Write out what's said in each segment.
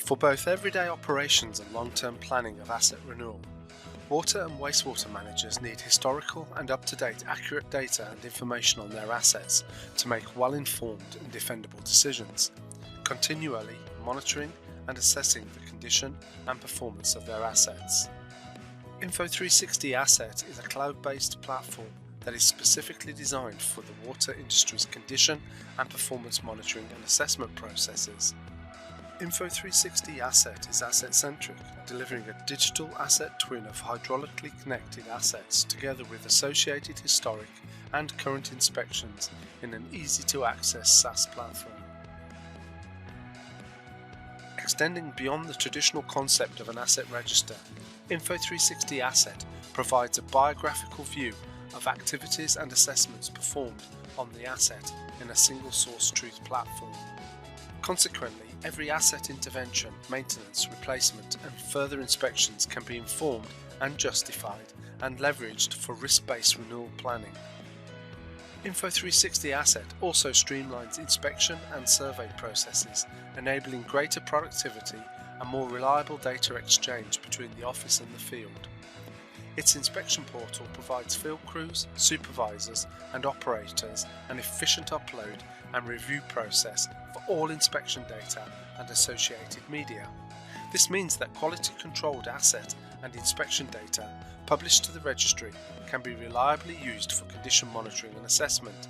For both everyday operations and long-term planning of asset renewal, water and wastewater managers need historical and up-to-date accurate data and information on their assets to make well-informed and defendable decisions, continually monitoring and assessing the condition and performance of their assets. Info360 Asset is a cloud-based platform that is specifically designed for the water industry's condition and performance monitoring and assessment processes. Info360 Asset is asset-centric, delivering a digital asset twin of hydraulically connected assets together with associated historic and current inspections in an easy-to-access SaaS platform. Extending beyond the traditional concept of an asset register, Info360 Asset provides a biographical view of activities and assessments performed on the asset in a single source truth platform. Consequently, every asset intervention, maintenance, replacement and further inspections can be informed and justified and leveraged for risk-based renewal planning. Info360 Asset also streamlines inspection and survey processes, enabling greater productivity and more reliable data exchange between the office and the field. Its inspection portal provides field crews, supervisors and operators an efficient upload and review process for all inspection data and associated media. This means that quality controlled asset and inspection data published to the registry can be reliably used for condition monitoring and assessment,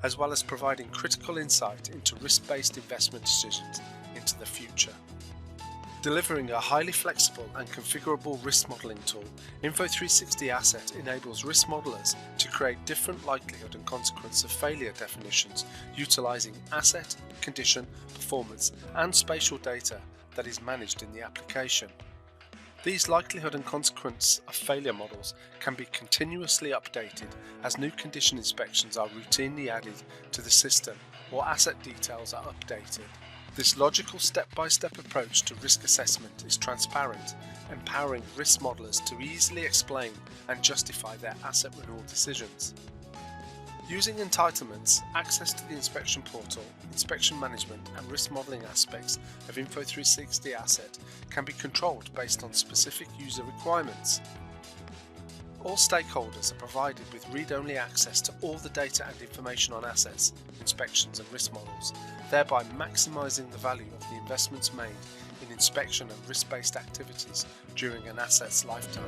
as well as providing critical insight into risk-based investment decisions into the future. Delivering a highly flexible and configurable risk modeling tool, Info360 Asset enables risk modelers to create different likelihood and consequence of failure definitions utilizing asset, condition, performance and spatial data that is managed in the application. These likelihood and consequence of failure models can be continuously updated as new condition inspections are routinely added to the system or asset details are updated. This logical step-by-step approach to risk assessment is transparent, empowering risk modelers to easily explain and justify their asset renewal decisions. Using entitlements, access to the inspection portal, inspection management and risk modeling aspects of Info360 Asset can be controlled based on specific user requirements. All stakeholders are provided with read-only access to all the data and information on assets, inspections and risk models, thereby maximising the value of the investments made in inspection and risk-based activities during an asset's lifetime.